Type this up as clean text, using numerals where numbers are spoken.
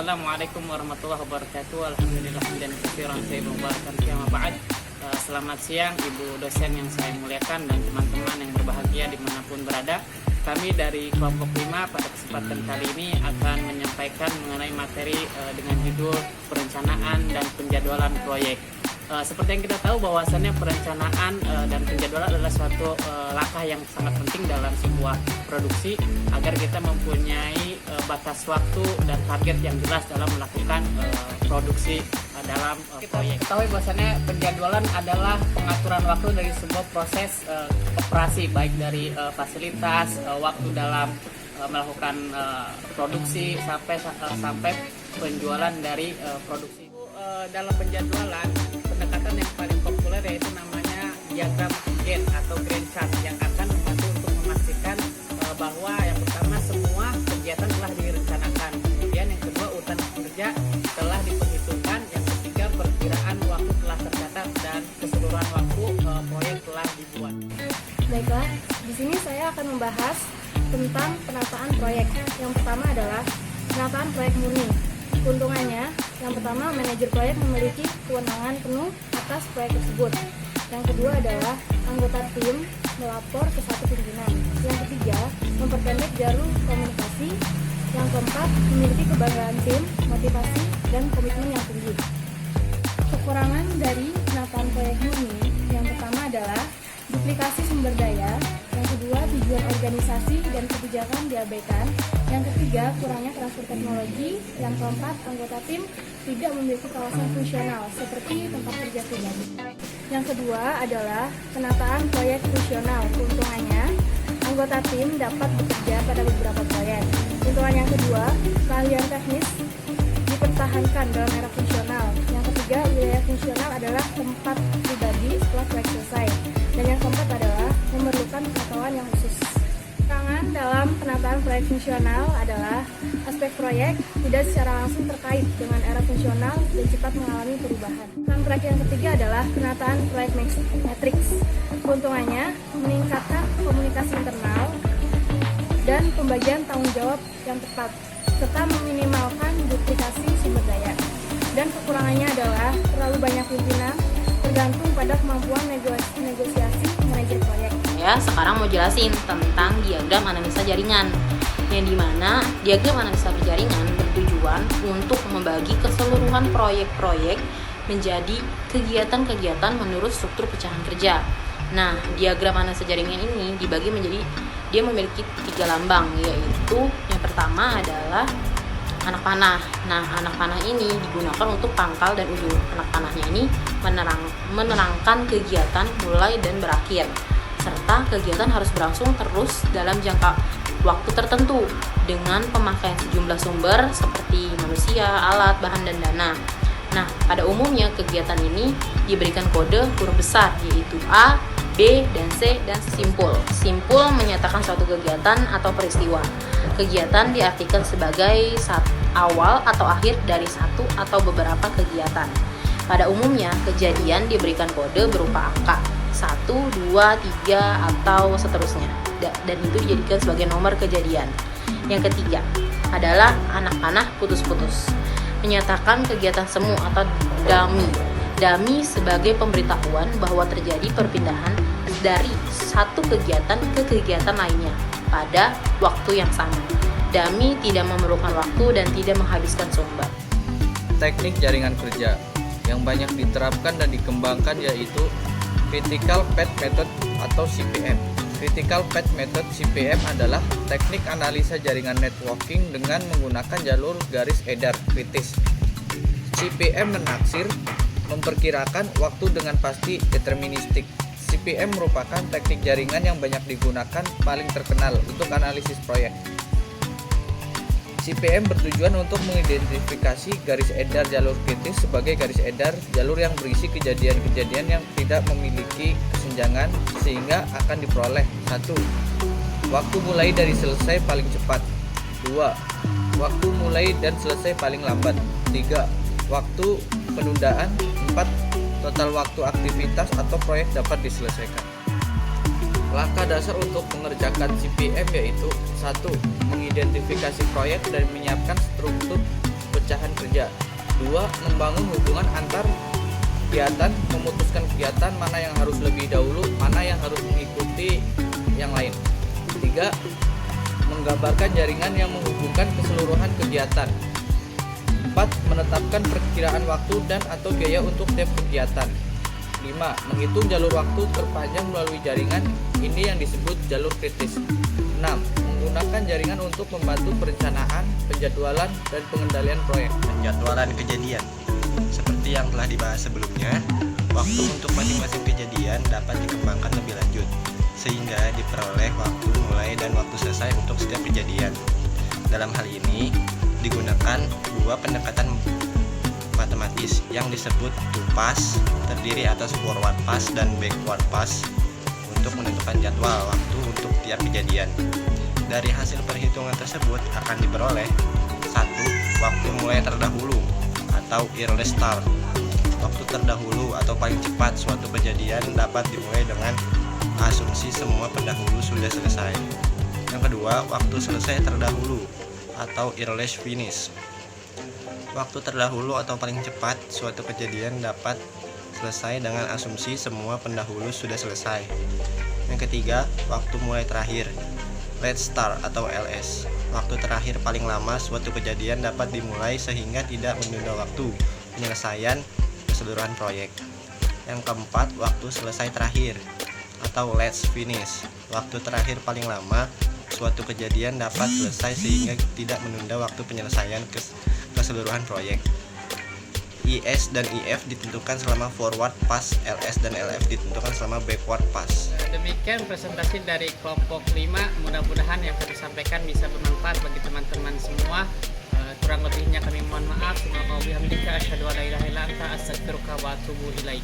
Assalamualaikum warahmatullahi wabarakatuh. Alhamdulillah dan katsiran thayyibun mubarakan fi ma ba'd. Selamat siang Ibu dosen yang saya muliakan dan teman-teman yang berbahagia dimanapun berada. Kami dari kelompok 5 pada kesempatan kali ini akan menyampaikan mengenai materi dengan judul perencanaan dan penjadwalan proyek. Seperti yang kita tahu bahwasannya perencanaan dan penjadwalan adalah suatu langkah yang sangat penting dalam sebuah produksi agar kita mempunyai batas waktu dan target yang jelas dalam melakukan produksi dalam proyek. Kita ketahui bahwasannya penjadwalan adalah pengaturan waktu dari sebuah proses operasi, baik dari fasilitas, waktu dalam melakukan produksi sampai penjualan dari produksi. Dalam penjadwalan, pendekatan yang paling populer yaitu namanya diagram Gantt atau Gantt chart yang akan membantu untuk memastikan bahwa yang pertama semua kegiatan telah direncanakan, kemudian yang kedua urutan kerja telah diperhitungkan, yang ketiga perkiraan waktu telah tercatat dan keseluruhan waktu proyek telah dibuat. Baiklah, di sini saya akan membahas tentang penataan proyek. Yang pertama adalah penataan proyek murni. Keuntungannya, yang pertama, manajer proyek memiliki kewenangan penuh atas proyek tersebut. Yang kedua adalah anggota tim melapor ke satu pimpinan. Yang ketiga, memperpendek jalur komunikasi. Yang keempat, memiliki kebanggaan tim, motivasi, dan komitmen yang tinggi. Kekurangan dari penataan proyek murni, yang pertama adalah duplikasi sumber daya. Yang kedua, tujuan organisasi dan kebijakan diabaikan. Yang ketiga, kurangnya transfer teknologi. Yang keempat, anggota tim tidak memiliki kawasan fungsional seperti tempat kerja pribadi. Yang kedua adalah penataan proyek fungsional. Keuntungannya, anggota tim dapat bekerja pada beberapa proyek. Keuntungan yang kedua, keahlian teknis dipertahankan dalam era fungsional. Yang ketiga, wilayah fungsional adalah tempat pribadi setelah proyek selesai. Dan yang keempat adalah memerlukan pengetahuan yang khusus. Tantangan dalam penataan proyek fungsional adalah aspek proyek tidak secara langsung terkait dengan era fungsional dan cepat mengalami perubahan. Tantangan proyek yang ketiga adalah penataan proyek matriks. Keuntungannya, meningkatkan komunikasi internal dan pembagian tanggung jawab yang tepat, serta meminimalkan duplikasi sumber daya. Dan kekurangannya adalah terlalu banyak pimpinan, tergantung pada kemampuan negosiasi manajer proyek. Ya, sekarang mau jelasin tentang diagram analisa jaringan, yang dimana diagram analisa jaringan bertujuan untuk membagi keseluruhan proyek-proyek menjadi kegiatan-kegiatan menurut struktur pecahan kerja. Nah, diagram analisa jaringan ini dibagi menjadi, dia memiliki 3 lambang, yaitu yang pertama adalah anak panah. Nah, anak panah ini digunakan untuk pangkal dan ujung anak panahnya ini menerangkan kegiatan mulai dan berakhir, serta kegiatan harus berlangsung terus dalam jangka waktu tertentu dengan pemakaian sejumlah sumber seperti manusia, alat, bahan, dan dana. Nah, pada umumnya kegiatan ini diberikan kode huruf besar, yaitu A, B, dan C, dan simpul. Simpul menyatakan suatu kegiatan atau peristiwa. Kegiatan diartikan sebagai awal atau akhir dari satu atau beberapa kegiatan. Pada umumnya, kejadian diberikan kode berupa angka 1, 2, 3, atau seterusnya. Dan itu dijadikan sebagai nomor kejadian. Yang ketiga adalah anak panah putus-putus. Menyatakan kegiatan semu atau dummy. Dummy sebagai pemberitahuan bahwa terjadi perpindahan dari satu kegiatan ke kegiatan lainnya pada waktu yang sama. Dummy tidak memerlukan waktu dan tidak menghabiskan sumber. Teknik jaringan kerja yang banyak diterapkan dan dikembangkan yaitu Critical Path Method atau CPM. Critical Path Method CPM adalah teknik analisa jaringan networking dengan menggunakan jalur garis edar kritis. CPM menaksir, memperkirakan waktu dengan pasti deterministik. CPM merupakan teknik jaringan yang banyak digunakan, paling terkenal untuk analisis proyek. CPM bertujuan untuk mengidentifikasi garis edar jalur kritis sebagai garis edar jalur yang berisi kejadian-kejadian yang tidak memiliki kesenjangan sehingga akan diperoleh 1. Waktu mulai dari selesai paling cepat. 2. Waktu mulai dan selesai paling lambat. 3. Waktu penundaan. 4. Total waktu aktivitas atau proyek dapat diselesaikan. Langkah dasar untuk mengerjakan CPM yaitu 1. Mengidentifikasi proyek dan menyiapkan struktur pemecahan kerja. 2. Membangun hubungan antar kegiatan, memutuskan kegiatan mana yang harus lebih dahulu, mana yang harus mengikuti yang lain. 3. Menggambarkan jaringan yang menghubungkan keseluruhan kegiatan. 4. Menetapkan perkiraan waktu dan atau biaya untuk tiap kegiatan. 5. Menghitung jalur waktu terpanjang melalui jaringan, ini yang disebut jalur kritis. 6. Menggunakan jaringan untuk membantu perencanaan, penjadwalan, dan pengendalian proyek. Penjadwalan kejadian. Seperti yang telah dibahas sebelumnya, waktu untuk masing-masing kejadian dapat dikembangkan lebih lanjut, sehingga diperoleh waktu mulai dan waktu selesai untuk setiap kejadian. Dalam hal ini, digunakan dua pendekatan matematis yang disebut to-pass, terdiri atas forward pass dan backward pass, untuk menentukan jadwal waktu untuk tiap kejadian. Dari hasil perhitungan tersebut akan diperoleh 1. Waktu mulai terdahulu atau earliest start. Waktu terdahulu atau paling cepat suatu kejadian dapat dimulai dengan asumsi semua pendahulu sudah selesai. Yang kedua, waktu selesai terdahulu atau earliest finish. Waktu terdahulu atau paling cepat suatu kejadian dapat selesai dengan asumsi semua pendahulu sudah selesai. Yang ketiga, waktu mulai terakhir, late start atau LS. Waktu terakhir paling lama suatu kejadian dapat dimulai sehingga tidak menunda waktu penyelesaian keseluruhan proyek. Yang keempat, waktu selesai terakhir atau last finish. Waktu terakhir paling lama suatu kejadian dapat selesai sehingga tidak menunda waktu penyelesaian keseluruhan proyek. IS dan IF ditentukan selama forward pass, LS dan LF ditentukan selama backward pass. Demikian presentasi dari kelompok 5. Mudah-mudahan yang kami sampaikan bisa bermanfaat bagi teman-teman semua. Kurang lebihnya kami mohon maaf. Subhanallah wa bihamdika asyhadu an la ilaha illa anta astaghfiruka wa atubu ilaik.